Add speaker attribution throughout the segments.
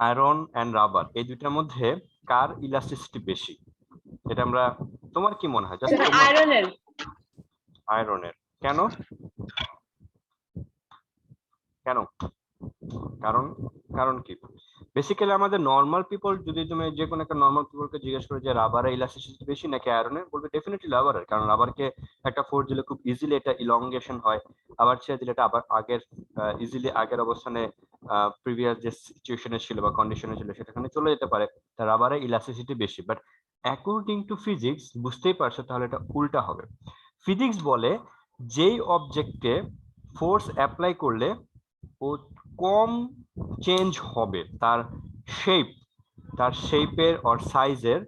Speaker 1: Iron and rubber এই দুইটার মধ্যে কার ইলাস্টিসিটি বেশি? এটা আমরা, তোমার কি মনে হয়? জাস্ট
Speaker 2: আয়রনের।
Speaker 1: আয়রনের। কেন কেন কারণ কারণ কি? বেসিক্যালি আমাদের নর্মাল পিপল, যদি তুমি যে কোনো একটা নর্মাল পিপলকে জিজ্ঞেস করো যে রাবারের ইলাস্টিসিটি বেশি নাকি আয়রনের, বলবে ডেফিনেটলি রাবারের। কারণ রাবারকে একটা ফোর্স দিলে খুব ইজিলি এটা ইলংগেশন হয়, আবার ছেড়ে দিলে এটা আবার আগের ইজিলি আগের অবস্থানে প্রিভিয়াস যে সিচুয়েশনে ছিল বা কন্ডিশনে ছিল সেটাখানে চলে যেতে পারে। তা রাবারের ইলাস্টিসিটি বেশি। বাট অ্যাকর্ডিং টু ফিজিক্স, বুঝতেই পারছো তাহলে এটা উল্টা হবে। ফিজিক্স বলে যেই অবজেক্টে ফোর্স অ্যাপ্লাই করলে ও কম চেঞ্জ হবে, তার শেপ, তার শেপের অর সাইজের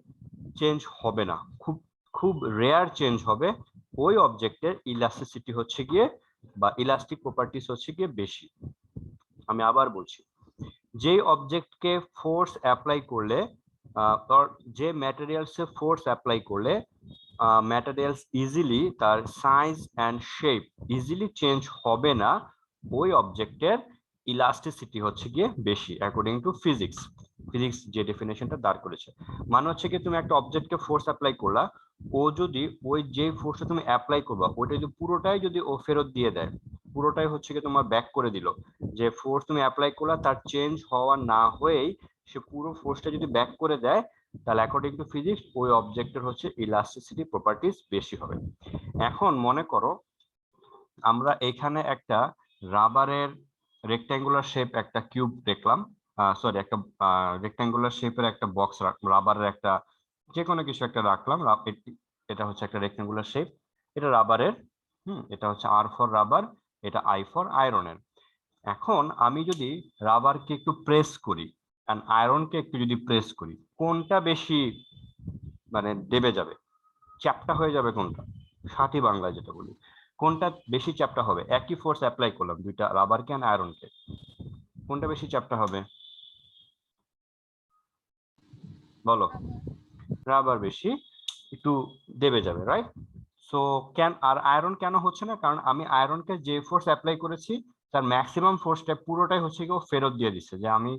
Speaker 1: চেঞ্জ হবে না, খুব খুব রেয়ার চেঞ্জ হবে, ওই অবজেক্টের ইলাস্টিসিটি হচ্ছে গিয়ে বা ইলাস্টিক প্রপার্টিস হচ্ছে গিয়ে বেশি। আমি আবার বলছি, যেই অবজেক্টকে ফোর্স অ্যাপ্লাই করলে যে ম্যাটেরিয়ালসে ফোর্স অ্যাপ্লাই করলে ম্যাটেরিয়ালস ইজিলি তার size and shape easily change হবে না, ওই অবজেক্টের ইলাস্টিসিটি হচ্ছে গিয়ে বেশি অ্যাকর্ডিং টু ফিজিক্স। ফিজিক্স যে ডেফিনেশনটা দাঁড় করেছে, মানে হচ্ছে কি তুমি একটা অবজেক্টকে ফোর্স অ্যাপ্লাই করলা, ও যদি ওই যে ফোর্সটা তুমি অ্যাপ্লাই করবা ওইটা যদি পুরোটাই যদি ও ফেরত দিয়ে দেয়, পুরোটাই হচ্ছে কি তোমার ব্যাক করে দিল, যে ফোর্স তুমি অ্যাপ্লাই করলা তার চেঞ্জ হওয়া না হয়েই সে পুরো ফোর্সটা যদি ব্যাক করে দেয়, তাহলে অ্যাকর্ডিং টু ফিজিক্স ওই অবজেক্টের হচ্ছে ইলাস্টিসিটি প্রপার্টিস বেশি হবে। এখন মনে করো আমরা এখানে একটা রাবারের রেক্ট্যাঙ্গুলার শেপ একটা কিউব দেখলাম, সরি একটা রেক্ট্যাঙ্গুলার শেপের একটা বক্স রাবারের একটা যে কোনো কিছু একটা রাখলাম, এটা হচ্ছে একটা রেক্ট্যাঙ্গুলার শেপ, এটা রাবারের, এটা হচ্ছে আর ফর রাবার, এটা আই ফর আয়রনের। এখন আমি যদি রাবারকে একটু প্রেস করি আর আয়রনকে একটু যদি প্রেস করি, কোনটা বেশি মানে দেবে যাবে, চ্যাপ্টা হয়ে যাবে কোনটা? সাথী বাংলায় যেটা বলি, কোনটা বেশি চ্যাপ্টা হবে? একই ফোর্স অ্যাপ্লাই করলাম দুইটা রাবারকে আর আয়রনকে, কোনটা বেশি চ্যাপ্টা হবে বলো? রাবার বেশি একটু দেবে যাবে, রাইট? সো ক্যান আর আয়রন কেন হচ্ছে না? কারণ আমি আয়রনকে যে ফোর্স অ্যাপ্লাই করেছি তার ম্যাক্সিমাম ফোর্সটা পুরোটাই হচ্ছে কি ও ফেরত দিয়ে দিচ্ছে, যে আমি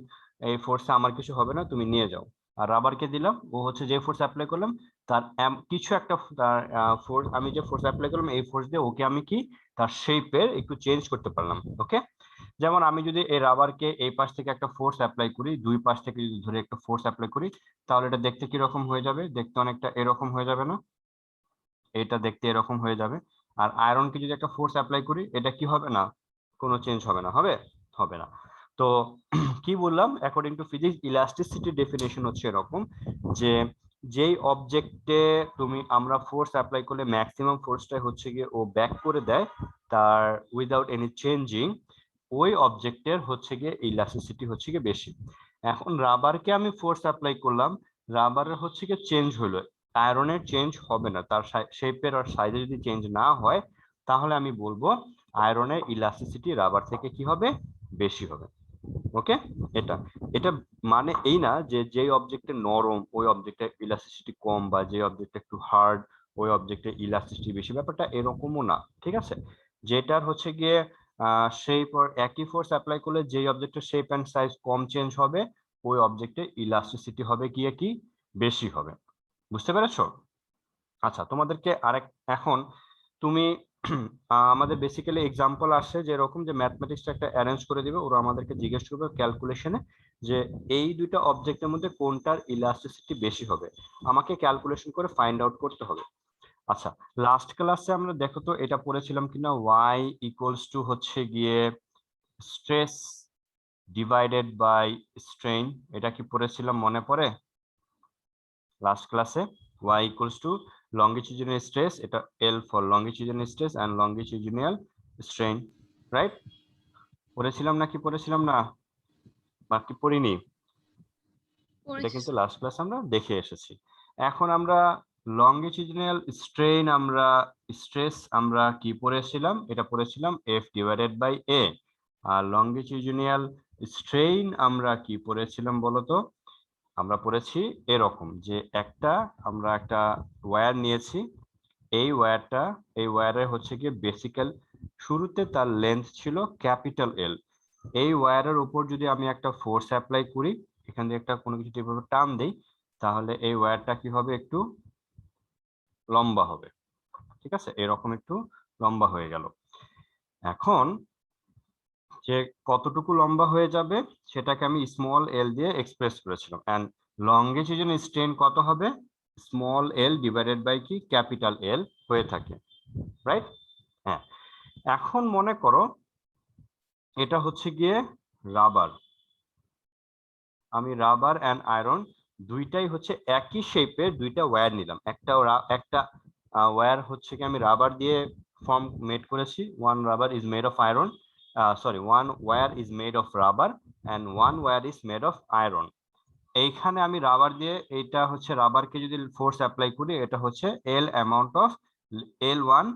Speaker 1: এই ফোর্সে আমার কিছু হবে না, তুমি নিয়ে যাও। আর রাবারকে দিলাম, ও হচ্ছে যে ফোর্স অ্যাপ্লাই করলাম তার কিছু একটা তার ফোর্স, আমি যে ফোর্স অ্যাপ্লাই করলাম এই ফোর্স দিয়ে ওকে আমি কি তার শেপের একটু চেঞ্জ করতে পারলাম। ওকে, যেমন আমি যদি এই রাবারকে এই পাশ থেকে একটা ফোর্স অ্যাপ্লাই করি, দুই পাশ থেকে যদি ধরে একটা ফোর্স অ্যাপ্লাই করি, তাহলে এটা দেখতে কি রকম হয়ে যাবে? দেখতে অনেকটা এরকম হয়ে যাবে না? এটা দেখতে এরকম হয়ে যাবে। আর আয়রনকে যদি একটা ফোর্স অ্যাপ্লাই করি, এটা কি হবে না? কোনো চেঞ্জ হবে না, হবে? হবে না। তো কি বললাম, according to physics elasticity definition হচ্ছে এরকম যে যেই অবজেক্টে তুমি আমরা ফোর্স অ্যাপ্লাই করলে ম্যাক্সিমাম ফোর্সটাই হচ্ছে গিয়ে ও ব্যাক করে দেয় তার উইদাউট এনি চেঞ্জিং, ওই অবজেক্টের হচ্ছে গিয়ে ইলাস্টিসিটি হচ্ছে গিয়ে বেশি। এখন রাবারকে আমি ফোর্স অ্যাপ্লাই করলাম, রাবারের হচ্ছে গিয়ে চেঞ্জ হলো, আয়রনের চেঞ্জ হবে না, তার শেপের আর সাইজে যদি চেঞ্জ না হয়, তাহলে আমি বলবো আয়রনের ইলাস্টিসিটি রাবার থেকে কি হবে? বেশি হবে। ওকে, এটা এটা মানে এই না যে যেই অবজেক্টে নরম ওই অবজেক্টের ইলাস্টিসিটি কম, বা যে অবজেক্ট একটু হার্ড ওই অবজেক্টের ইলাস্টিসিটি বেশি, ব্যাপারটা এরকমও না, ঠিক আছে? যেটার হচ্ছে গিয়ে শেপ আর একই ফোর্স অ্যাপ্লাই করলে যেই অবজেক্টের শেপ এন্ড সাইজ কম চেঞ্জ হবে, ওই অবজেক্টের ইলাস্টিসিটি হবে গিয়ে কি বেশি হবে। বুঝতে পেরেছো? আচ্ছা, তোমাদেরকে আরেক, এখন তুমি আমাদের বেসিক্যালি এক্সাম্পল আসছে যে এরকম যে ম্যাথমেটিক্সটা একটা অ্যারেঞ্জ করে দিবে, ওরা আমাদেরকে জিজ্ঞেস করবে ক্যালকুলেশনে যে এই দুইটা অবজেক্টের মধ্যে কোনটার ইলাস্টিসিটি বেশি হবে, আমাকে ক্যালকুলেশন করে ফাইন্ড আউট করতে হবে। আচ্ছা, লাস্ট ক্লাসে আমরা দেখো তো এটা পড়েছিলাম কিনা, ওয়াই ইকুয়ালস টু হচ্ছে গিয়ে স্ট্রেস ডিভাইডেড বাই স্ট্রেইন, এটা কি পড়েছিলাম মনে পড়ে লাস্ট ক্লাসে? y equals to longitudinal stress, এটা L for longitudinal stress and longitudinal strain, right? পড়েছিলাম নাকি পড়েছিলাম না, বাকি পড়িনি? এটা কিন্তু লাস্ট ক্লাস আমরা দেখে এসেছি। এখন আমরা লংগিটিউডিনাল স্ট্রেইন, আমরা স্ট্রেস আমরা কি পড়েছিলাম? এটা পড়েছিলাম F ডিভাইডেড বাই A। আর লংগিটিউডিনাল স্ট্রেইন আমরা কি পড়েছিলাম বলতো? আমরা পড়েছি এরকম যে আমরা একটা ওয়্যার নিয়েছি, এই ওয়্যারের হচ্ছে গিয়ে বেসিক্যাল শুরুতে তার লেন্থ ছিল ক্যাপিটাল এল, এই ওয়্যারের উপর যদি আমি একটা ফোর্স অ্যাপ্লাই করি, এখান দিয়ে একটা কোনো কিছু এভাবে টান দেই, তাহলে এই ওয়্যারটা কি হবে, একটু লম্বা হবে। ঠিক আছে, এরকম একটু লম্বা হয়ে গেল। এখন যে কতটুকু লম্বা হয়ে যাবে সেটাকে আমি স্মল এল দিয়ে এক্সপ্রেস করেছিলাম, এন্ড লংগের জন্য স্ট্রেন কত হবে, স্মল এল ডিভাইডেড বাই কি ক্যাপিটাল এল হয়ে থাকে, রাইট? হ্যাঁ, এখন মনে করো এটা হচ্ছে গিয়ে রাবার। আমি রাবার এন্ড আয়রন দুইটাই হচ্ছে একই শেপের দুইটা ওয়্যার নিলাম। একটা ওয়্যার হচ্ছে কি আমি রাবার দিয়ে ফর্ম মেড করেছি, one rubber is made of iron, one wire is made of rubber and one wire is made of iron. এইখানে আমি রাবার দিয়ে, এইটা হচ্ছে রাবারকে যদি ফোর্স অ্যাপ্লাই করি, এটা হচ্ছে এল অ্যামাউন্ট অফ L1,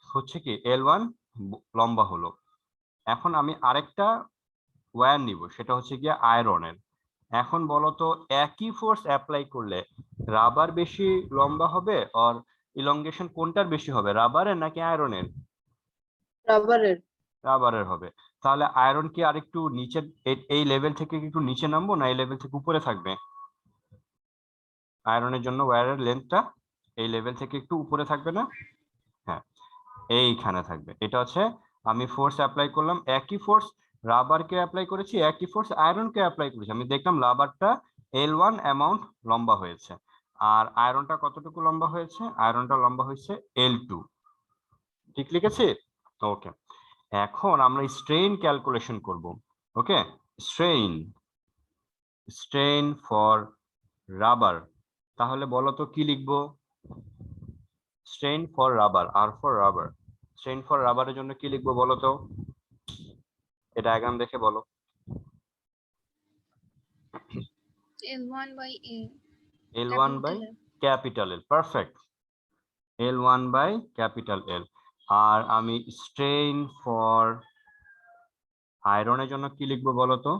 Speaker 1: হচ্ছে কি L1 লম্বা হলো। এখন আমি আরেকটা ওয়্যার নিব, সেটা হচ্ছে গিয়ে আয়রনের। এখন বলো তো একই ফোর্স অ্যাপ্লাই করলে রাবার বেশি লম্বা হবে আর ইলংগেশন কোনটার বেশি হবে, রাবারের নাকি আয়রনের?
Speaker 2: রাবারের।
Speaker 1: রাবারের হবে। তাহলে আয়রন কি আরেকটু নিচে, এই লেভেল থেকে একটু নিচে নামবো না এই লেভেল থেকে উপরে থাকবে? আয়রনের জন্য ওয়্যারের লেন্থটা এই লেভেল থেকে একটু উপরে থাকবে না? হ্যাঁ, এইখানে থাকবে। এটা হচ্ছে আমি ফোর্স অ্যাপ্লাই করলাম, একই ফোর্স রাবারকে অ্যাপ্লাই করেছি, একই ফোর্স আয়রনকে অ্যাপ্লাই করেছি। আমি দেখলাম রাবারটা L1 অ্যামাউন্ট লম্বা হয়েছে, আর আয়রনটা কতটুকু লম্বা হয়েছে, আয়রনটা লম্বা হয়েছে L2। ঠিক লিখেছি? ওকে, এখন আমরা স্ট্রেইন ক্যালকুলেশন করব। Okay, strain, strain for rubber. তাহলে বলো তো কি লিখবো? স্ট্রেইন ফর রাবার, আর ফর রাবার। স্ট্রেইন ফর রাবারের জন্য কি লিখবো বলো তো? এটা ডায়াগ্রাম দেখে বলো।
Speaker 3: L1 by A.
Speaker 1: L1 by capital L, perfect. L1 by capital L. আর আমি স্ট্রেইন ফর আয়রনের জন্য কি লিখবো বলো তো?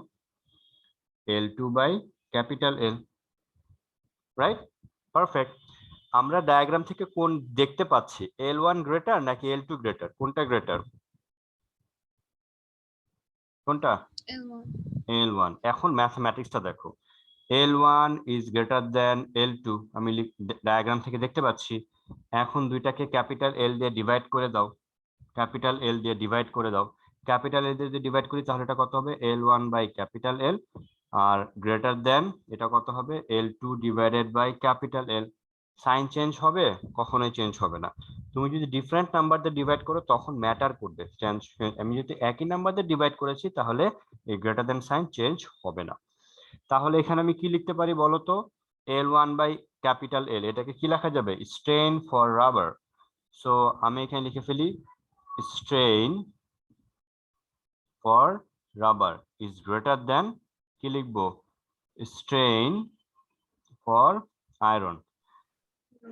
Speaker 1: L2 by capital L, right? Perfect. আমরা ডায়াগ্রাম থেকে কোন দেখতে পাচ্ছি, L1 গ্রেটার নাকি L2 গ্রেটার? কোনটা গ্রেটার? কোনটা?
Speaker 3: L1.
Speaker 1: L1। এখন ম্যাথমেটিক্সটা দেখো, L1 is greater than L2, আমি ডায়াগ্রাম থেকে দেখতে পাচ্ছি। এখন দুইটাকে ক্যাপিটাল এল দিয়ে ডিভাইড করে দাও, ক্যাপিটাল এল দিয়ে ডিভাইড করে দাও। ক্যাপিটাল এল দিয়ে যদি ডিভাইড করি তাহলে এটা কত হবে, L1 বাই ক্যাপিটাল এল। আর গ্রেটার দেন এটা কত হবে, L2 divided by capital L. Sign change হবে? কখনোই চেঞ্জ হবে না। তুমি যদি ডিফারেন্ট নাম্বার দিয়ে ডিভাইড করো তখন ম্যাটার করবে চেঞ্জ। আমি যদি একই নাম্বার দিয়ে ডিভাইড করেছি তাহলে এই গ্রেটার দেন সাইন চেঞ্জ হবে না। তাহলে এখানে আমি কি লিখতে পারি বলো তো? L1 বাই ক্যাপিটাল এল, এটাকে কি লেখা যাবে, স্ট্রেইন ফর রাবার। সো আমি এখানে লিখে ফেলি, strain for rubber is greater than, কি লিখবো, স্ট্রেইন ফর আয়রন,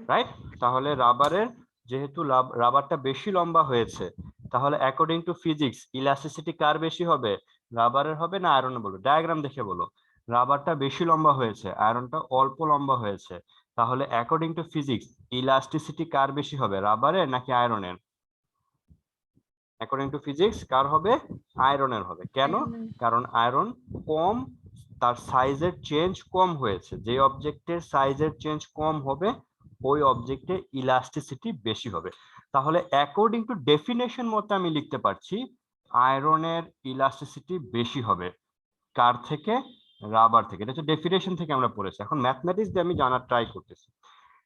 Speaker 1: রাইট? তাহলে রাবারের, যেহেতু রাবারটা বেশি লম্বা হয়েছে, তাহলে অ্যাকর্ডিং টু ফিজিক্স ইলাস্টিসিটি কার বেশি হবে, রাবারের হবে না আয়রনের? বলো, ডায়াগ্রাম দেখে বলো। রাবারটা বেশি লম্বা হয়েছে, আয়রনটা অল্প লম্বা হয়েছে, তাহলে অ্যাকর্ডিং টু ফিজিক্স ইলাস্টিসিটি কার বেশি হবে, রাবারের নাকি আয়রনের? অ্যাকর্ডিং টু ফিজিক্স কার হবে, আয়রনের হবে। কেন? কারণ আয়রন কম, তার সাইজের চেঞ্জ কম হয়েছে। যে অবজেক্টের সাইজের চেঞ্জ কম হবে ওই অবজেক্টে ইলাস্টিসিটি বেশি হবে। তাহলে অ্যাকর্ডিং টু ডেফিনেশন মতে আমি লিখতে পারছি আয়রনের ইলাস্টিসিটি বেশি হবে কার থেকে, রাবার থেকে। এটা হচ্ছে ডেফিনেশন থেকে আমরা পড়েছি। এখন ম্যাথমেটিক্স দিয়ে আমি জানার ট্রাই করতেছি।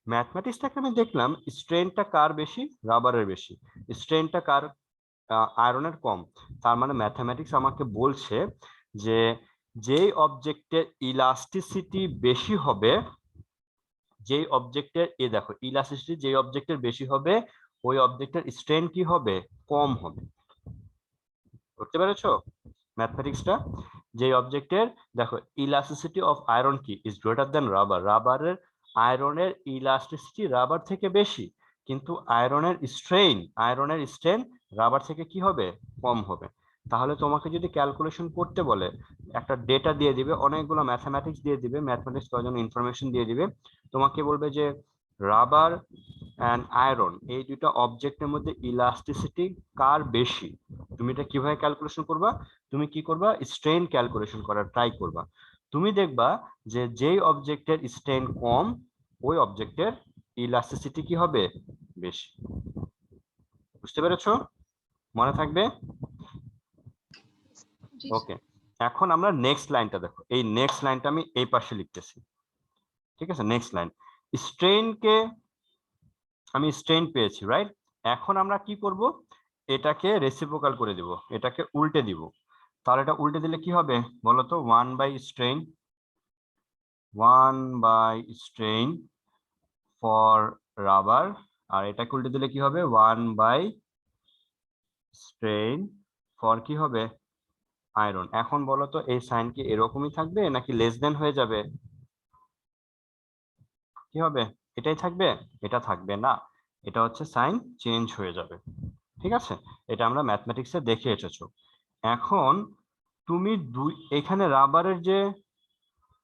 Speaker 1: ম্যাথমেটিক্সটাকে আমি দেখলাম স্ট্রেনটা কার বেশি, রাবারের বেশি, স্ট্রেনটা কার, আয়রনের কম। তার মানে ম্যাথমেটিক্স আমাকে বলছে যে যেই অবজেক্টের ইলাস্টিসিটি বেশি হবে, যেই অবজেক্টের, এ দেখো ইলাস্টিসিটি যেই অবজেক্টের বেশি হবে ওই অবজেক্টের স্ট্রেন কি হবে, কম হবে। বুঝতে পেরেছো ম্যাথমেটিক্সটা? যে অবজেক্টের, দেখো ইলাস্টিসিটি অফ আয়রন কি ইজ গ্রেটার দেন রাবার, রাবারের, আয়রনের ইলাস্টিসিটি রাবার থেকে বেশি, কিন্তু আয়রনের স্ট্রেন রাবার থেকে কি হবে, কম হবে। তাহলে তোমাকে যদি ক্যালকুলেশন করতে বলে, একটা ডেটা দিয়ে দিবে, অনেকগুলো ম্যাথমেটিক্স দিয়ে দিবে, ম্যাথমেটিক্স কয়েকজন ইনফরমেশন দিয়ে দিবে, তোমাকে বলবে যে রাবার অ্যান্ড আয়রন এই দুটো অবজেক্টের মধ্যে ইলাস্টিসিটি কার বেশি। তুমি এটা কিভাবে ক্যালকুলেশন করবা, তুমি কি করবা, স্ট্রেন ক্যালকুলেশন করার ট্রাই করবা। তুমি দেখবা যে যেই অবজেক্টের স্ট্রেন কম ওই অবজেক্টের ইলাস্টিসিটি কি হবে বেশি। বুঝতে পেরেছো? মনে থাকবে?
Speaker 3: জি
Speaker 1: ওকে, এখন আমরা নেক্সট লাইনটা দেখো, এই নেক্সট লাইনটা আমি এই পাশে লিখতেছি, ঠিক আছে? নেক্সট লাইন, স্ট্রেনকে আমি স্ট্রেন পেয়েছি, রাইট? এখন আমরা কি করব, এটাকে রেসিপ্রোকাল করে দিব, এটাকে উল্টে দিব। তাহলে এটা উল্টে দিলে কি হবে বলো তো? 1/strain ফর রাবার, আর এটাকে উল্টে দিলে কি হবে? 1/strain ফর কি হবে? আয়রন। এখন বলো তো এই সাইন কি এরকমই থাকবে নাকি লেস দেন হয়ে যাবে? কি হবে? এটাই থাকবে? এটা থাকবে না, এটা হচ্ছে সাইন চেঞ্জ হয়ে যাবে। ঠিক আছে, এটা আমরা ম্যাথমেটিক্সে দেখে এসেছো। এখন তুমি এখানে রাবারের যে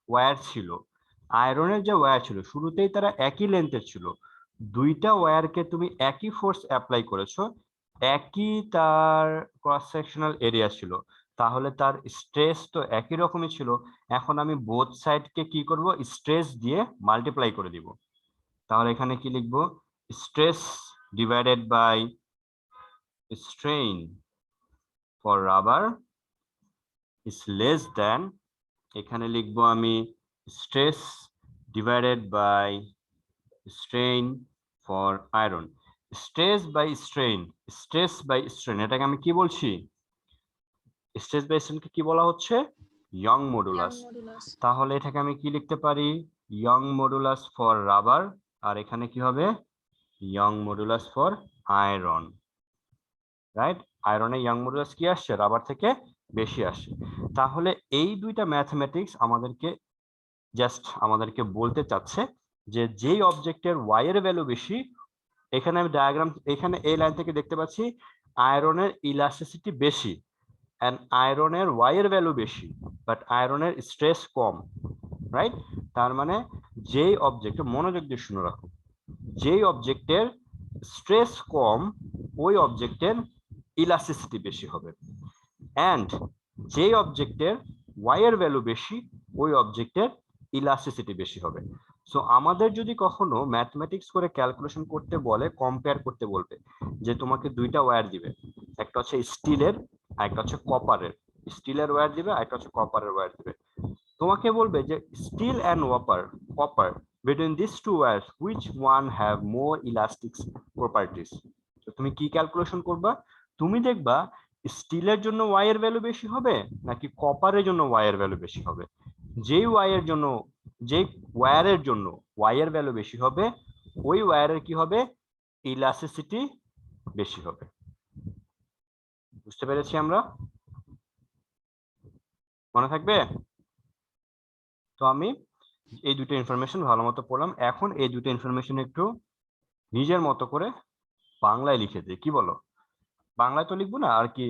Speaker 1: ওয়্যার ছিল, আয়রনের যে ওয়্যার ছিল, শুরুতেই তারা একই লেন্থের ছিল, দুইটা ওয়্যারকে তুমি একই ফোর্স অ্যাপ্লাই করেছো, একই তার ক্রস সেকশনাল এরিয়া ছিল, তাহলে তার স্ট্রেস তো একই রকমই ছিল। এখন আমি বোথ সাইডকে কি করব? স্ট্রেস দিয়ে মাল্টিপ্লাই করে দিব। তাহলে এখানে কি লিখবো? Stress divided by strain for rubber is less than, এখানে লিখবো আমি stress divided by strain for iron. Stress by strain, stress by strain, এটাকে আমি কি বলছি? স্ট্রেস বাই স্ট্রেইনকে কি বলা হচ্ছে? Young
Speaker 3: young
Speaker 1: modulus.
Speaker 3: modulus.
Speaker 1: তাহলে এটাকে আমি কি লিখতে পারি? ইয়ং মডুলাস ফর রাবার, আর এখানে কি হবে? Young modulus for iron, right? আয়রনে young modulus কি আসছে? রাবার থেকে বেশি আসে। তাহলে এই দুইটা ম্যাথমেটিক্স আমাদেরকে বলতে চাচ্ছে যে যেই অবজেক্টের ওয়াই এর ভ্যালু বেশি, এখানে আমি ডায়াগ্রাম, এখানে এই লাইন থেকে দেখতে পাচ্ছি আয়রনের ইলাস্টিসিটি বেশি, এন্ড আয়রনের ওয়াই এর ভ্যালু বেশি, বাট আয়রনের স্ট্রেস কম, রাইট? তার মানে যেই অবজেক্ট, মনোযোগ দিয়ে শুনে রাখো, যেই অবজেক্টের স্ট্রেস কম ওই অবজেক্টের ইলাস্টিসিটি বেশি হবে, এন্ড যেই অবজেক্টের ওয়াই এর ভ্যালু বেশি ওই অবজেক্টের ইলাস্টিসিটি বেশি হবে। সো আমাদের যদি কখনো ম্যাথমেটিক্স করে ক্যালকুলেশন করতে বলে, কম্পেয়ার করতে বলবে, যে তোমাকে দুইটা ওয়্যার দিবে, একটা হচ্ছে স্টিলের আর একটা হচ্ছে কপারের, স্টিলের ওয়্যার দিবে আর একটা হচ্ছে কপারের ওয়্যার দিবে, তোমাকে বলবে যে steel and copper between these two wires which one have more elastic properties, তো তুমি কি ক্যালকুলেশন করবা? তুমি দেখবা স্টিলের জন্য ওয়াই এর ভ্যালু বেশি হবে নাকি কপারের জন্য ওয়াই এর ভ্যালু বেশি হবে। যেই ওয়্যারের জন্য ওয়াই এর ভ্যালু বেশি হবে ওই ওয়্যারের কি হবে? ইলাস্টিসিটি বেশি হবে। বুঝতে পেরেছি আমরা? মনে থাকবে? তো আমি এই দুটো ইনফরমেশন ভালো মতো পড়লাম, এখন এই দুটো ইনফরমেশন একটু নিজের মতো করে বাংলায় লিখে দিই, কি বলো? বাংলায় তো লিখবো না, আর কি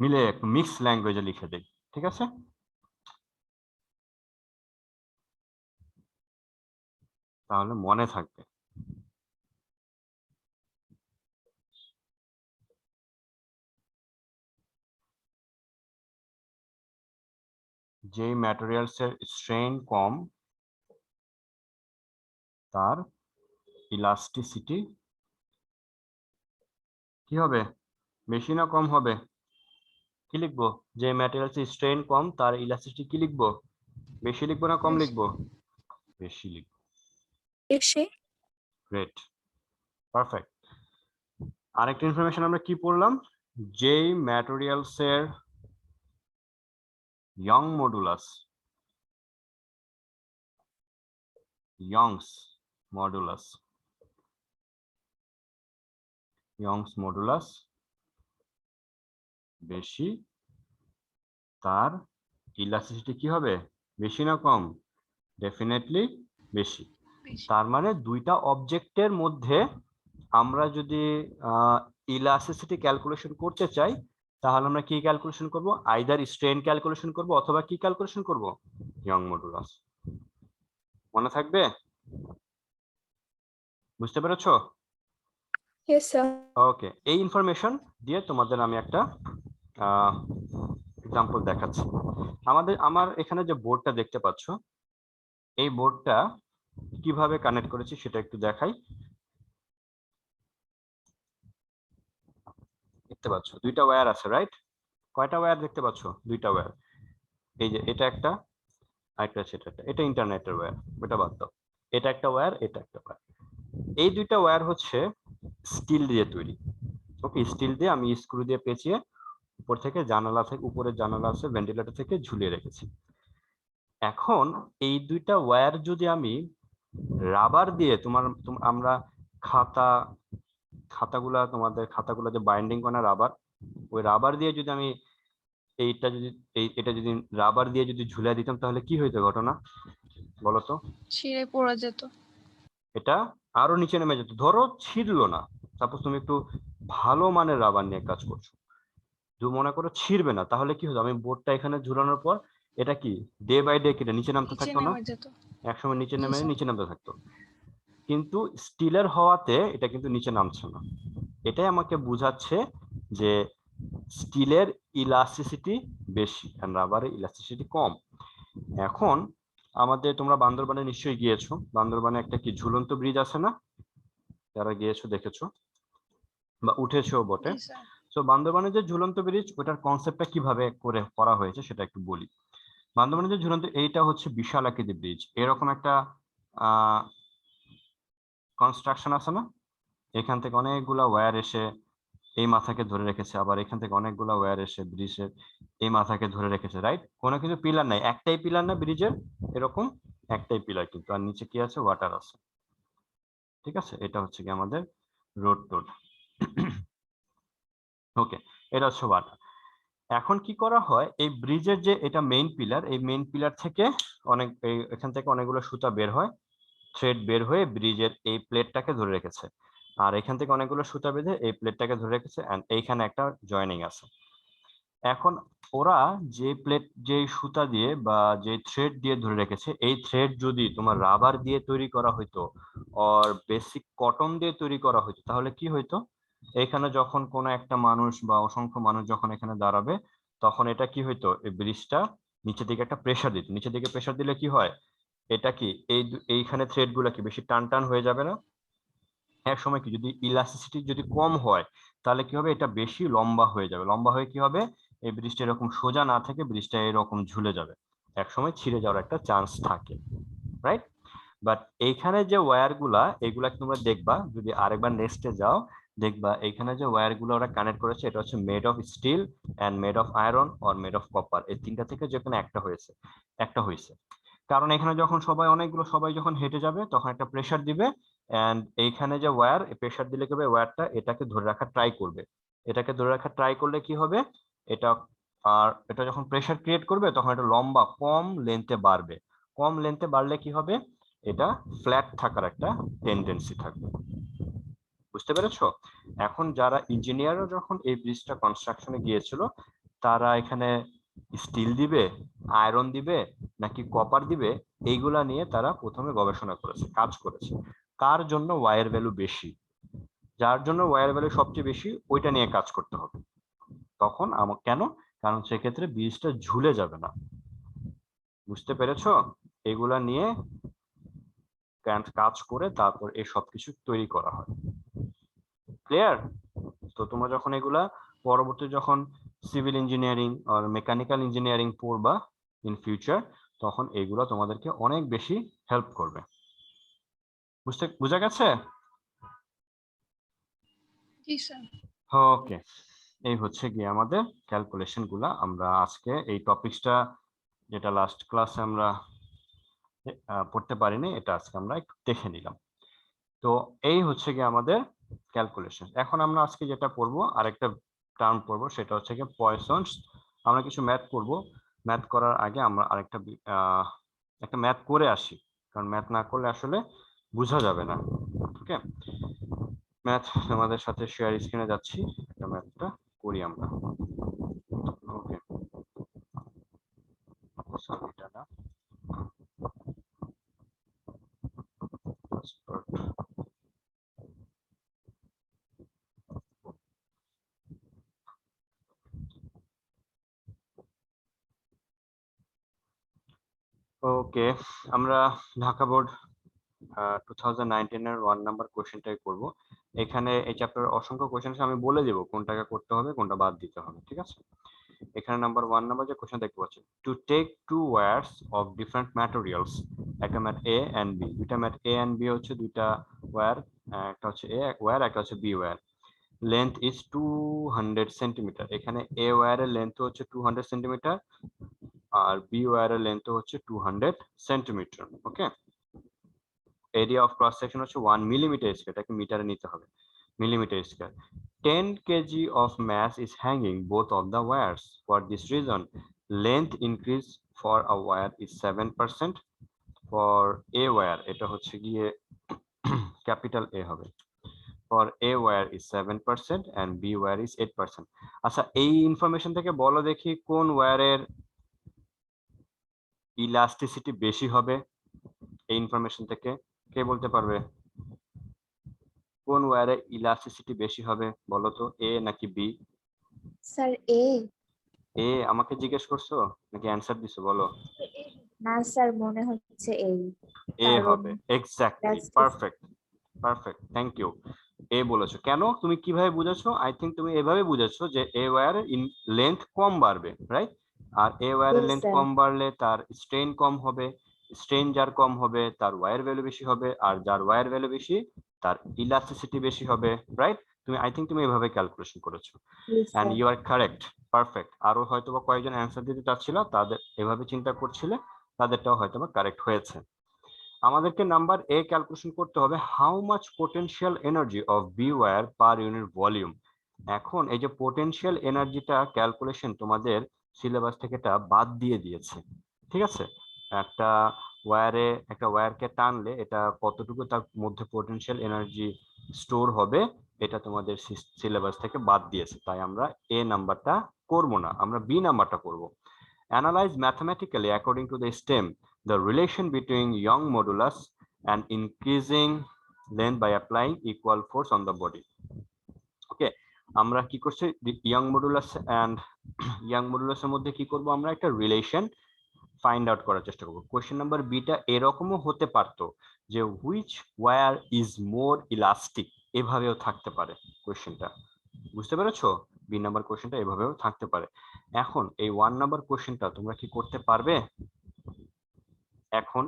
Speaker 1: মিলে একটু মিক্স ল্যাঙ্গুয়েজে লিখে দিই, ঠিক আছে? তাহলে মনে থাকবে। যে ম্যাটেরিয়ালস এর স্ট্রেন কম তার ইলাস্টিসিটি কি হবে? বেশি না কম হবে? কি লিখবো? যে ম্যাটেরিয়ালস এর স্ট্রেন কম তার ইলাস্টিসিটি কি লিখবো? বেশি লিখবো না কম লিখবো? বেশি লিখবো। Great, perfect. আরেকটা ইনফরমেশন আমরা কি পড়লাম? যেই ম্যাটেরিয়ালস এর ইয়ং মডুলাস, ইয়ংস মডুলাস বেশি, তার ইলাস্টিসিটি কি হবে? বেশি না কম? ডেফিনেটলি বেশি। তার মানে দুইটা অবজেক্টের মধ্যে আমরা যদি ইলাস্টিসিটি ক্যালকুলেশন করতে চাই তাহলে আমরা কি ক্যালকুলেশন করব? আইদার স্ট্রেন ক্যালকুলেশন করব অথবা কি ক্যালকুলেশন করব? Young modulus. মনে থাকবে? বুঝতে পেরেছো?
Speaker 2: Yes, sir.
Speaker 1: ওকে, এই ইনফরমেশন দিয়ে তোমাদের আমি একটা এক্সাম্পল দেখাচ্ছি। আমার এখানে যে বোর্ডটা দেখতে পাচ্ছ, এই বোর্ডটা কিভাবে কানেক্ট করেছি সেটা একটু দেখাই। দেখতে পাচ্ছ দুইটা ওয়্যার আছে, রাইট? কয়টা ওয়্যার দেখতে পাচ্ছ? দুইটা ওয়্যার। এই যে এটা একটা, আরেকটা সেটা একটা, এটা ইন্টারনেটের ওয়্যার, ওটা বাদ দাও। এটা একটা ওয়্যার, এটা একটা ওয়্যার। এই দুইটা ওয়্যার হচ্ছে স্টিল দিয়ে তৈরি। ওকে, স্টিল দিয়ে আমি স্ক্রু দিয়ে পেঁচিয়ে উপর থেকে জানালা থেকে, উপরের জানালা আছে ভেন্টিলেটর থেকে ঝুলিয়ে রেখেছি। এখন এই দুইটা ওয়্যার যদি আমি রাবার দিয়ে আমরা তোমাদের খাতাগুলো যে বাইন্ডিং করে রাবার, ওই রাবার দিয়ে যদি আমি এটা যদি রাবার দিয়ে যদি ঝুলিয়ে দিতাম তাহলে কি হইতো ঘটনা বলো তো?
Speaker 3: ছিঁড়ে পড়ে যেত।
Speaker 1: এটা আরো নিচে নেমে যেত। ধরো ছিঁড়লো না, সাপোজ তুমি একটু ভালো মানের রাবার নিয়ে কাজ করছো, মনে করো ছিঁড়বে না, তাহলে কি হতো? আমি বোর্ডটা এখানে ঝুলানোর পর এটা কি ডে বাই ডে কেটে নিচে নামতে
Speaker 3: নিচে
Speaker 1: থাকতো না?
Speaker 3: নেমে যেত।
Speaker 1: একসময় নিচে
Speaker 3: জি
Speaker 1: নেমে
Speaker 3: স্যার।
Speaker 1: নিচে নামতে থাকতো। কিন্তু স্টিলের হওয়াতে এটা কিন্তু নিচে নামছে না। এটাই আমাকে বুঝাচ্ছে যে স্টিলের ইলাস্টিসিটি বেশি আর রাবারের ইলাস্টিসিটি কম। এখন তোমরা বান্দরবানে নিশ্চয়ই গিয়েছো। বান্দরবানে একটা কি ঝুলন্ত ব্রিজ আছে না? যারা গিয়েছো দেখেছো বা উঠেছো বটে।
Speaker 3: জি স্যার।
Speaker 1: তো বান্দরবানে যে ঝুলন্ত ব্রিজ, ওটার কনসেপ্টটা কিভাবে করে করা হয়েছে সেটা একটু বলি। বান্দরবানে যে ঝুলন্ত, এইটা হচ্ছে বিশাল আকৃতির ব্রিজ। এরকম একটা কনস্ট্রাকশন আছে না? এখান থেকে অনেকগুলা ওয়্যার এসে এই মাথাকে ধরে রেখেছে, আবার এখান থেকে অনেকগুলা ওয়্যার এসে ব্রিজের এই মাথাকে ধরে রেখেছে, রাইট? কোনো কিছু পিলার নাই, একটাই পিলার না ব্রিজের, এরকম একটাই পিলার কিন্তু, আর নিচে কি আছে? ওয়াটার আছে। ঠিক আছে, এটা হচ্ছে কি আমাদের রোড টোড। ওকে, এটা হচ্ছে ওয়াটার। এখন কি করা হয়, এই ব্রিজের যে এটা মেইন পিলার, এই মেইন পিলার থেকে এখান থেকে অনেকগুলো সুতা বের হয়, থ্রেড বের হয়ে ব্রিজের এই প্লেটটাকে ধরে রেখেছে। আর এখান থেকে অনেকগুলো সুতা বেঁধে এই প্লেটটাকে ধরে রেখেছে, এন্ড এইখানে একটা জয়েনিং আছে। এখন ওরা যে সুতা দিয়ে বা যে থ্রেড দিয়ে ধরে রেখেছে, এই থ্রেড যদি তোমার রাবার দিয়ে তৈরি করা হইতো আর বেসিক কটন দিয়ে তৈরি করা হইতো, তাহলে কি হইতো? এখানে যখন কোনো একটা মানুষ বা অসংখ্য মানুষ যখন এখানে দাঁড়াবে, তখন এটা কি হইতো? এই ব্রিজটা নিচের দিকে একটা প্রেসার দিত। নিচের দিকে প্রেসার দিলে কি হয়? এটা কি এইখানে থ্রেড গুলা কি বেশি টান টান হয়ে যাবে না? এক সময় কি যদি ইলাস্টিসিটি যদি কম হয়, তাহলে কি হবে? এটা বেশি লম্বা হয়ে যাবে। লম্বা হয়ে কি হবে? এই ব্রিজটা এরকম সোজা না থেকে ব্রিজটা এরকম ঝুলে যাবে, এক সময় ছিঁড়ে যাওয়ার একটা চান্স থাকে, রাইট? বাট এইখানে যে ওয়্যার গুলা, এগুলা তোমরা দেখবা যদি আরেকবার নেক্সটে যাও, দেখবা এইখানে যে ওয়্যার গুলো ওরা কানেক্ট করেছে, এটা হচ্ছে made of steel and made of iron or made of copper. এই তিনটা থেকে যে কোনো একটা হয়েছে। কারণ এখানে যখন সবাই যখন হেঁটে যাবে, তখন একটা প্রেসার দিবে, এন্ড এইখানে যে ওয়্যার, প্রেসার দিলে কি হবে? ওয়্যারটা এটাকে ধরে রাখা ট্রাই করবে। এটাকে ধরে রাখা ট্রাই করলে কি হবে? এটা এটা যখন প্রেসার ক্রিয়েট করবে, তখন এটা লম্বা কম লেন্থে বাড়বে। কম লেন্থে বাড়লে কি হবে? এটা ফ্ল্যাট থাকার একটা টেন্ডেন্সি থাকবে। বুঝতে পেরেছো? এখন যারা ইঞ্জিনিয়াররা যখন এই ব্রিজটা কনস্ট্রাকশনে গিয়েছিল, তারা এখানে স্টিল দিবে, আয়রন দিবে নাকি কপার দিবে, এইগুলা নিয়ে তারা প্রথমে গবেষণা করেছে, কাজ করেছে। কার জন্য ওয়্যার ভ্যালু বেশি, যার জন্য ওয়্যার ভ্যালু সবচেয়ে বেশি, ওইটা নিয়ে কাজ করতে হবে। তখন কেন? কারণ সেক্ষেত্রে ব্রিজটা ঝুলে যাবে না। বুঝতে পেরেছো? এগুলা নিয়ে কাজ করে তারপর এই সবকিছু তৈরি করা হয়। ক্লিয়ার? তো তোমরা যখন এগুলা পরবর্তী যখন সিভিল ইঞ্জিনিয়ারিং আর মেকানিক্যাল ইঞ্জিনিয়ারিং পড়বা ইন ফিউচার, তখন এগুলো তোমাদেরকে অনেক বেশি হেল্প করবে। বুঝা গেছে?
Speaker 3: জি স্যার।
Speaker 1: ওকে, এই হচ্ছে গিয়ে আমাদের ক্যালকুলেশন গুলা। আমরা আজকে এই টপিকসটা, যেটা লাস্ট ক্লাসে আমরা পড়তে পারিনি, এটা আজকে আমরা একটু দেখে নিলাম। তো এই হচ্ছে গিয়ে আমাদের ক্যালকুলেশন। এখন আমরা আজকে যেটা পড়বো, আরেকটা টার্ম পড়বো, সেটা হচ্ছে গিয়ে পয়সনস। আমরা কিছু ম্যাথ করবো। ম্যাথ করার আগে আমরা একটা ম্যাথ করে আসি, কারণ ম্যাথ না করলে আসলে বোঝা যাবে না। ওকে, ম্যাথ আমাদের সাথে শেয়ার স্ক্রিনে যাচ্ছি, একটা ম্যাথটা করি আমরা। ওকে, এটা না, ওকে, আমরা ঢাকা বোর্ড 2019 এর 1 নাম্বার কোশ্চেনটাই করব। এখানে এই চ্যাপ্টারের অসংখ্য কোশ্চেন আছে, আমি বলে দেব কোনটাকে করতে হবে কোনটা বাদ দিতে হবে, ঠিক আছে? এখানে নাম্বার 1 নাম্বার যে কোশ্চেন দেখতে পাচ্ছেন, to take two wires of different materials, একটা ম্যাট এ এন্ড বি, দুইটা ম্যাট এ এন্ড বি হচ্ছে দুইটা ওয়্যার, একটা হচ্ছে এ ওয়্যার একটা হচ্ছে B wire, length is 200 centimetre. এখানে এ ওয়্যারের লেন্থ হচ্ছে 200 সেন্টিমিটার আর বি ওয়্যারের লেন্থ হচ্ছে 200 centimetre. Okay, area of cross section হচ্ছে 1 মিলিমিটার স্কয়ার, এটাকে মিটারে নিতে হবে, millimetre square. 10 kg of mass is hanging both of the wires. For this reason, length increase for a wire is 7%. For a wire, এটা হচ্ছে গিয়ে capital A হবে। For a wire is 7% and B wire is 8%. আচ্ছা, এই information থেকে বলো দেখি কোন ওয়্যারের ইলাস্টিসিটি বেশি হবে? এই ইনফরমেশন থেকে কে বলতে পারবে কোন ওয়্যারে ইলাস্টিসিটি বেশি হবে? বলো তো, এ নাকি বি?
Speaker 4: স্যার এ।
Speaker 1: এ আমাকে জিজ্ঞেস করছো নাকি অ্যানসার দিছো? বলো।
Speaker 4: না স্যার, মনে হচ্ছে এই।
Speaker 1: এ
Speaker 4: কারণ
Speaker 1: হবে, exactly, perfect perfect, thank you. এ বলেছো কেন? তুমি কিভাবে বুঝেছো? আই থিংক তুমি এভাবে বুঝেছো যে এ ওয়্যারের লেন্থ কম বাড়বে, রাইট? আর এ ওয়্যারের
Speaker 4: Yes,
Speaker 1: লেন্থ
Speaker 4: sir.
Speaker 1: কম বাড়লে তার স্ট্রেন কম হবে, স্ট্রেন যার কম হবে তার ওয়্যার ভ্যালু বেশি হবে, আর যার ওয়্যার ভ্যালু বেশি তার ইলাস্টিসিটি বেশি হবে, রাইট? তুমি আই থিংক তুমি এভাবে ক্যালকুলেশন করেছো,
Speaker 4: Yes,
Speaker 1: and
Speaker 4: sir.
Speaker 1: You are correct, perfect. আরো হয়তো বা কয়েকজন অ্যান্সার দিতে চাচ্ছিল, তাদের এভাবে চিন্তা করছিলে, তাদেরটাও হয়তো বা কারেক্ট হয়েছে। আমাদেরকে নাম্বার এ ক্যালকুলেশন করতে হবে, how much potential energy of B wire per unit volume. এখন এই যে পোটেনশিয়াল এনার্জিটা ক্যালকুলেশন তোমাদের সিলেবাস থেকে এটা বাদ দিয়ে দিয়েছে, ঠিক আছে? একটা ওয়্যারকে টানলে এটা কতটুকু তার মধ্যে পোটেনশিয়াল এনার্জি স্টোর হবে, এটা তোমাদের সিলেবাস থেকে বাদ দিয়েছে, তাই আমরা এ নাম্বারটা করব না, আমরা বি নাম্বারটা করব। Analyze mathematically according to the stem the relation between Young modulus and increasing length by applying equal force on the body. ওকে, আমরা কি করছি, ইয়াং মডুলাস এন্ড ইয়াং মডুলাসের মধ্যে কি করব, আমরা একটা রিলেশন ফাইন্ড আউট করার চেষ্টা করব। কোশ্চেন নাম্বার বিটা এরকমও হতে পারতো যে which where is more elastic, এভাবেও থাকতে পারে কোশ্চেনটা, বুঝতে পেরেছো? বি নাম্বার কোশ্চেনটা এভাবেও থাকতে পারে। এখন এই 1 নাম্বার কোশ্চেনটা তোমরা কি করতে পারবে? এখন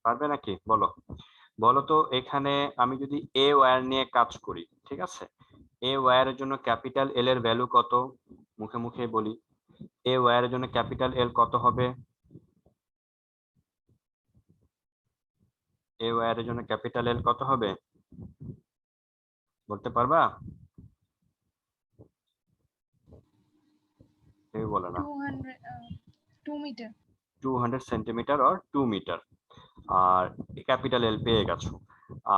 Speaker 1: পারবে নাকি বলো? বলো তো, এখানে আমি যদি এ ওয়্যার নিয়ে কাজ করি, ঠিক আছে, এ ওয়্যারের জন্য ক্যাপিটাল এল এর ভ্যালু কত? মুখে মুখে বলি, এ ওয়্যারের জন্য ক্যাপিটাল এল কত হবে? এ ওয়্যারের জন্য ক্যাপিটাল এল কত হবে বলতে পারবা? কেউ বলে না।
Speaker 3: 2 মিটার।
Speaker 1: 200 centimetre or 2 metre. আর ক্যাপিটাল এল পেয়ে গেছো।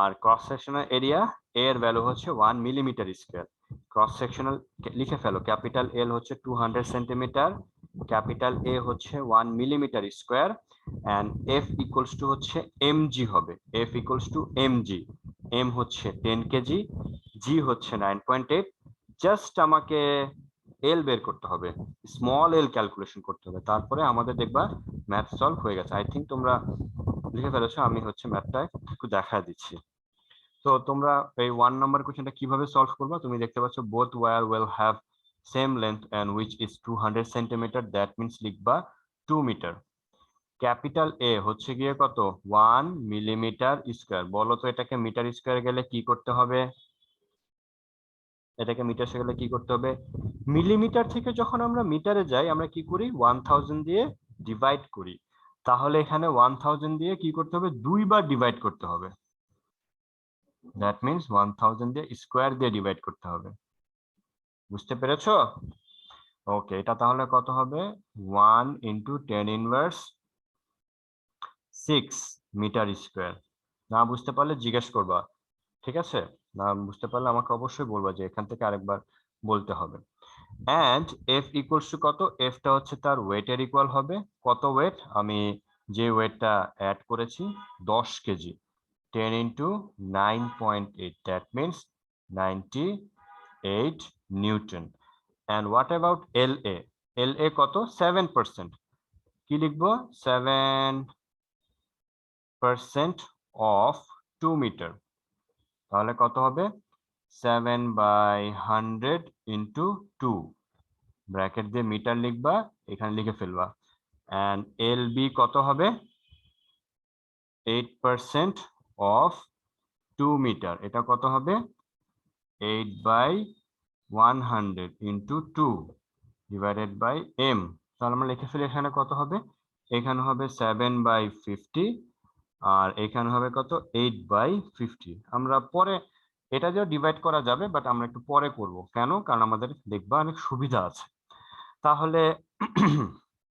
Speaker 1: আর ক্রস সেকশনাল এরিয়া এর ভ্যালু হচ্ছে 1 মিলিমিটার স্কয়ার। ক্রস সেকশনাল লিখে ফেলো, ক্যাপিটাল এল হচ্ছে 200 সেন্টিমিটার, ক্যাপিটাল এ হচ্ছে 1 millimetre square, and F equals to হচ্ছে এমজি হবে, F equals to M G. M হচ্ছে 10 কেজি, জি হচ্ছে 9.8। জাস্ট আমাকে এল বের করতে হবে, স্মল এল ক্যালকুলেশন করতে হবে, তারপরে আমাদের দেখবা ম্যাথ সলভ হয়ে গেছে। আই থিংক তোমরা লিখে ফেলেছো, আমি হচ্ছে ম্যাথটা একটু দেখা দিচ্ছি। তো তোমরা এই 1 নাম্বার কোশ্চেনটা কিভাবে সলভ করবা? তুমি দেখতে পাচ্ছ both wire will have same length and which is 200 centimetre, that means লিখবা 2 মিটার। ক্যাপিটাল এ হচ্ছে গিয়ে কত? 1 মিলিমিটার স্কয়ার। বলো তো এটাকে মিটার স্কয়ার গেলে কি করতে হবে? এটাকে মিটার স্কয়ার গেলে কি করতে হবে? মিলিমিটার থেকে যখন আমরা মিটারে যাই আমরা কি করি? 1000 দিয়ে ডিভাইড করি। তাহলে এখানে 1000 দিয়ে কি করতে হবে? দুইবার ডিভাইড করতে হবে। দ্যাট মিন্স 1000 দিয়ে স্কয়ার দিয়ে ডিভাইড করতে হবে। বুঝতে পেরেছো? ওকে, এটা তাহলে কত হবে? 1 ইন্টু 10 ইনভার্স 6 মিটার স্কয়ার। না বুঝতে পারলে জিজ্ঞেস করবা, ঠিক আছে? না বুঝতে পারলে আমাকে অবশ্যই বলবা যে এখান থেকে আরেকবার বলতে হবে। এন্ড এফ ইকুয়ালস টু কত? এফটা হচ্ছে তার ওয়েটের ইকুয়াল হবে। কত ওয়েট? আমি যে ওয়েটটা অ্যাড করেছি 10 KG, 10 into 9.8, that means 98 Newton. and what about LA? LA কত? 7%. কি লিখবো? 7% of 2 মিটার। তাহলে কত হবে? 7/100 into 2, ব্র্যাকেট দিয়ে মিটার লিখবা, এখানে লিখে ফেলবা। and LB কত হবে? 8% of 2 মিটার, এটা কত হবে? 8/100 into 2 divided by m। তাহলে আমরা লিখে ফেলি এখানে কত হবে? এখানে হবে 7/50 আর এখানে হবে কত? 8/50। আমরা পরে এটা দিয়েও ডিভাইড করা যাবে, বাট আমরা একটু পরে করব। কেন? কারণ আমাদের দেখবা অনেক সুবিধা আছে। তাহলে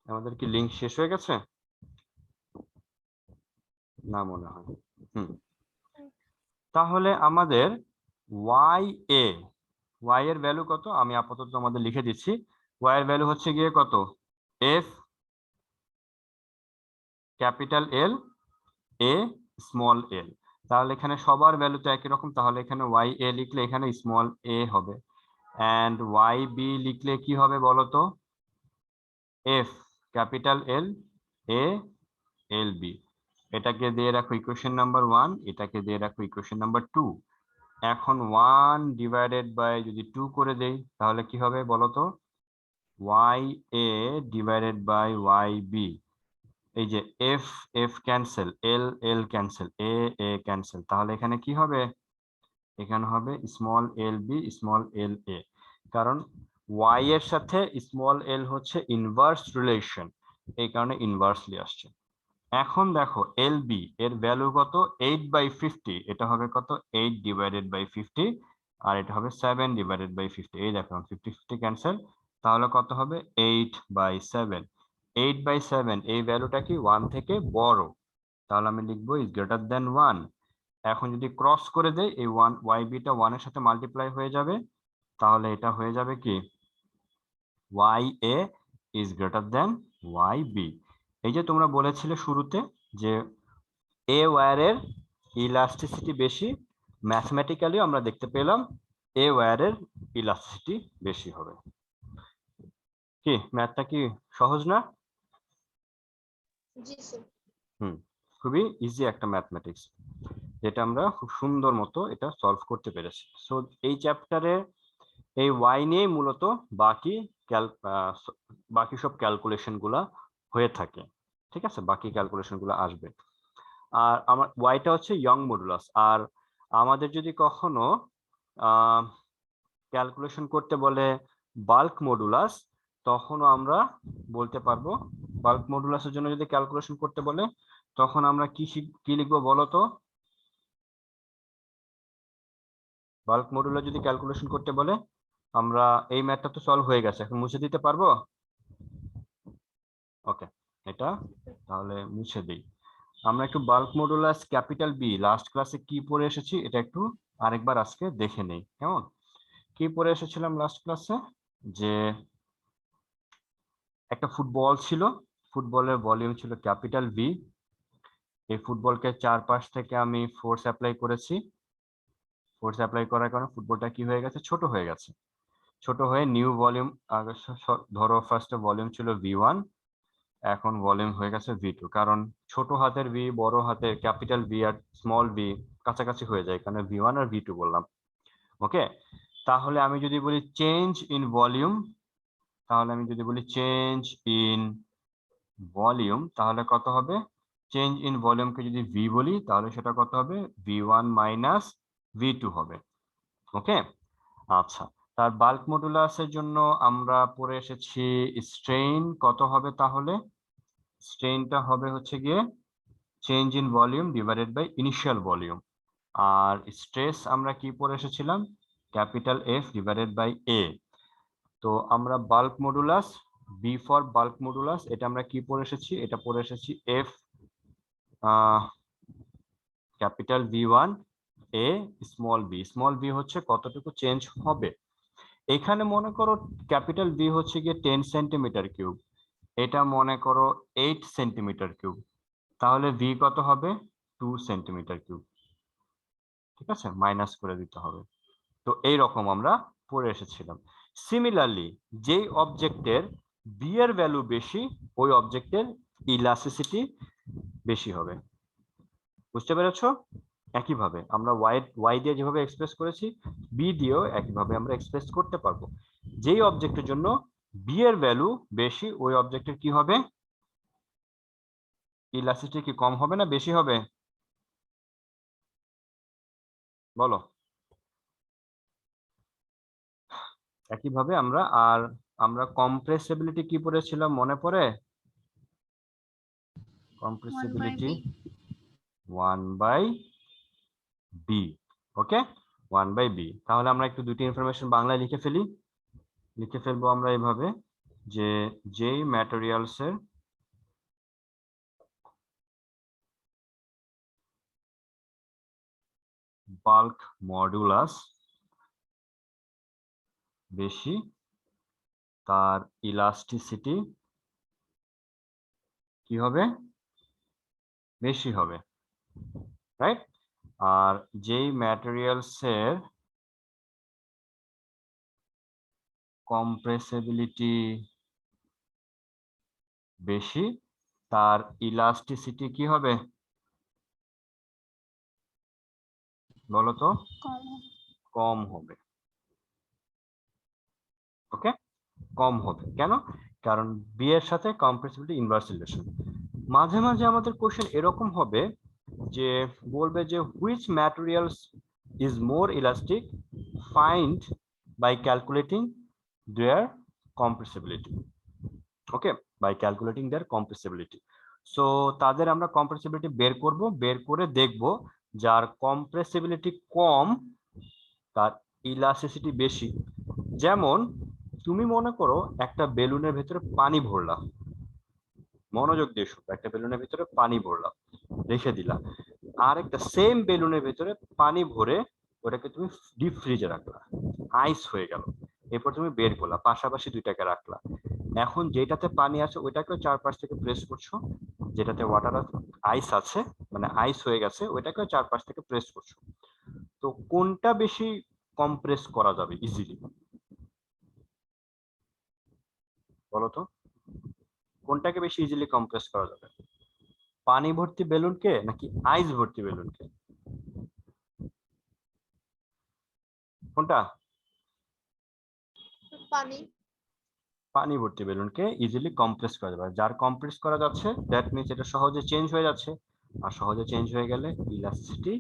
Speaker 1: আমাদের কি লিংক শেষ হয়ে গেছে? না মনে হয়। তাহলে আমাদের y এর ভ্যালু কত? আমি আপাতত আমাদের লিখে দিচ্ছি। y এর ভ্যালু হচ্ছে গিয়ে কত? f capital L a small l। তাহলে এখানে সবার ভ্যালু তো একই রকম, তাহলে এখানে y a লিখলে এখানে স্মল a হবে, and y b লিখলে কি হবে বলো তো? f capital L a l b। এটাকে দিয়ে রাখো ইকুয়েশন নাম্বার 1, এটাকে দিয়ে রাখো ইকুয়েশন নাম্বার 2। এখন 1 ডিভাইডেড বাই যদি 2 করে দেই তাহলে কি হবে বলো তো? y a divided by y b। এই যে f f cancel, l l cancel, a a cancel, তাহলে এখানে কি হবে? এখানে হবে small l b small l a, কারণ y এর সাথে স্মল l হচ্ছে ইনভার্স রিলেশন, এই কারণে ইনভার্সলি আসছে। এখন দেখো LB এর ভ্যালু কত? 8/50, এটা হবে কত? 8 ডিভাইডেড বাই 50, আর এটা হবে 7 ডিভাইডেড বাই 50। এই দেখো 50 ক্যান্সেল, তাহলে কত হবে? 8/7। 8/7 এই ভ্যালুটা কি 1 থেকে বড়, তাহলে আমি লিখবো ইজ গ্রেটার দেন 1। এখন যদি ক্রস করে দেই এই 1 YB টা 1 এর সাথে মাল্টিপ্লাই হয়ে যাবে, তাহলে এটা হয়ে যাবে কি? YA is greater than YB। এই যে তোমরা বলেছিলে শুরুতে যে এ ওয়্যারের ইলাস্টিসিটি বেশি, ম্যাথমেটিক্যালি আমরা দেখতে পেলাম এ ওয়্যারের ইলাস্টিসিটি বেশি হবে। কি ম্যাথটা কি সহজ না?
Speaker 2: জি স্যার।
Speaker 1: খুবই ইজি একটা ম্যাথমেটিক্স, যেটা আমরা খুব সুন্দর মতো এটা সলভ করতে পেরেছি। সো এই চ্যাপ্টারে এই ওয়াই নিয়ে মূলত বাকি সব ক্যালকুলেশন গুলা হয়ে থাকে। ঠিক আছে, বাকি ক্যালকুলেশন গুলো আসবে। আর আমার ওয়াইটা হচ্ছে ইয়ং মডুলাস। আর আমাদের যদি কখনো ক্যালকুলেশন করতে বলে বাল্ক মডুলাস, তখনও আমরা বলতে পারবো বাল্ক মডুলাসের জন্য যদি ক্যালকুলেশন করতে বলে তখন আমরা কি লিখবো বলো তো? বাল্ক মডুলাস যদি ক্যালকুলেশন করতে বলে, আমরা এই ম্যাথটা তো সলভ হয়ে গেছে, এখন মুছে দিতে পারবো? ওকে, এটা তাহলে মুছে দিই। আমরা একটু bulk modulus capital B last ক্লাসে কি পড়ে এসেছি এটা একটু আরেকবার আজকে দেখে নেই। কেমন? কি পড়ে এসেছিলাম লাস্ট ক্লাসে? যে একটা ফুটবল ছিল, ফুটবলের ভলিউম ছিল ক্যাপিটাল বি। এই ফুটবলকে চারপাশ থেকে আমি ফোর্স অ্যাপ্লাই করেছি। ফোর্স অ্যাপ্লাই করার কারণে ফুটবলটা কি হয়ে গেছে? ছোট হয়ে গেছে। ছোট হয়ে নিউ ভলিউম, ধরো ফার্স্টে ভলিউম ছিল V1, এখন ভলিউম হয়ে গেছে V2, কারণ ছোট হাতের ভি বড় হাতের ক্যাপিটাল ভি আর স্মল ভি কাছাকাছি হয়ে যায়, কারণ V1 আর V2 বললাম। ওকে, তাহলে আমি যদি বলি চেঞ্জ ইন ভলিউম, তাহলে কত হবে? চেঞ্জ ইন ভলিউমকে যদি ভি বলি তাহলে সেটা কত হবে? V1 মাইনাস V2 হবে। ওকে, আচ্ছা। তার বাল্ক মডুলাসের জন্য আমরা পড়ে এসেছি স্ট্রেইন কত হবে? তাহলে স্ট্রেইনটা হবে হচ্ছে গিয়ে change in volume divided by initial volume. আর স্ট্রেস আমরা কি পড়ে এসেছিলাম? Capital F divided by A. তো আমরা bulk modulus, B for bulk modulus, এটা আমরা কি পড়ে এসেছি? এটা পড়ে এসেছি F capital V1 A small b. Small b হচ্ছে কতটুকু চেঞ্জ হবে। এখানে মনে করো ক্যাপিটাল বি হচ্ছে গিয়ে 10 সেন্টিমিটার কিউব, এটা মনে করো 8 সেন্টিমিটার কিউব, তাহলে ভি কত হবে? 2 সেন্টিমিটার কিউব। ঠিক আছে, মাইনাস করে দিতে হবে। তো এই রকম আমরা পড়ে এসেছিলাম। সিমিলারলি যেই অবজেক্টের বি এর ভ্যালু বেশি ওই অবজেক্টের ইলাস্টিসিটি বেশি হবে। বুঝতে পেরেছো? একইভাবে আমরা ওয়াই দিয়ে যেভাবে এক্সপ্রেস করেছি বি দিয়েও একইভাবে আমরা এক্সপ্রেস করতে পারবো। যেই অবজেক্টের জন্য বি এর ভ্যালু বেশি ওই অবজেক্টের কি হবে, ইলাস্টিসিটি কি কম হবে না বেশি হবে? বলো। একইভাবে আমরা কম্প্রেসিবিলিটি কি পড়েছিলাম মনে পড়ে? Compressibility 1/b। ওকে, 1/b। তাহলে আমরা একটু দুটি ইনফরমেশন বাংলায় লিখে ফেলবো আমরা এইভাবে যে যেই ম্যাটেরিয়ালস এর বাল্ক মডুলাস বেশি তার ইলাস্টিসিটি কি হবে, বেশি হবে, রাইট? আর যেই ম্যাটেরিয়ালস এর কম্প্রেসিবিলিটি বেশি তার ইলাস্টিসিটি কি হবে বলো তো? কম হবে। ওকে, কম হবে কেন? কারণ বি এর সাথে কম্প্রেসিবিলিটি ইনভার্স রিলেশন। মাঝে মাঝে আমাদের কোশ্চেন এরকম হবে যে বলবে যে which materials is more elastic, find by calculating their compressibility. Okay, by calculating their compressibility. So তাদের আমরা কম্প্রেসিবিলিটি বের করে দেখব যার কম্প্রেসিবিলিটি কম তার ইলাস্টিসিটি বেশি। যেমন তুমি মনে করো একটা বেলুনের ভেতরে পানি ভরলাম, মনোযোগ দিয়ে শুনো, একটা বেলুনের ভিতরে পানি ভরলাম রেখে দিলাম, আর একটা সেম বেলুনের ভিতরে পানি ভরে ওটাকে তুমি ডিপ ফ্রিজে রাখলা, আইস হয়ে গেল। এরপর তুমি বের করলা, পাশাপাশি দুইটাকে রাখলা। এখন যেটাতে পানি আছে ওইটাকে চারপাশ থেকে প্রেস করছো, যেটাতে ওয়াটার আইস আছে মানে আইস হয়ে গেছে ওইটাকে চারপাশ থেকে প্রেস করছো। তো কোনটা বেশি কম্প্রেস করা যাবে ইজিলি বলো তো? কোনটাকে বেশি ইজিলি কম্প্রেস করা যাবে, পানি ভর্তি বেলুনকে নাকি আইস ভর্তি বেলুনকে? কোনটা?
Speaker 2: পানি।
Speaker 1: পানি ভর্তি বেলুনকে ইজিলি কম্প্রেস করা যাবে। যার কম্প্রেস করা যাচ্ছে দ্যাট মিনস এটা সহজে চেঞ্জ হয়ে যাচ্ছে, আর সহজে চেঞ্জ হয়ে গেলে ইলাস্টিসিটি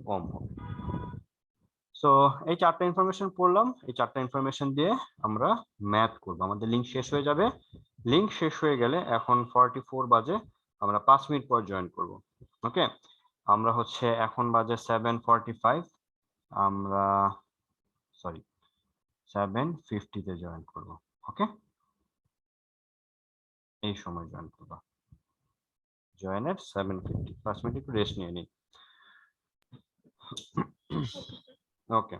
Speaker 1: কম হবে। সো এই চারটা ইনফরমেশন পড়লাম, এই চারটা ইনফরমেশন দিয়ে আমরা ম্যাথ করব। আমাদের লিঙ্ক শেষ হয়ে যাবে, লিঙ্ক শেষ হয়ে গেলে এখন 44 বাজে, আমরা 5 মিনিট পর জয়েন করব। ওকে, আমরা হচ্ছে এখন বাজে 7:45, আমরা সরি 7:50 তে জয়েন করব। ওকে, এই সময় জয়েন করবা, জয়েন এট 7:50। 5 মিনিট একটু রেস্ট নিয়ে নিই। ওকে।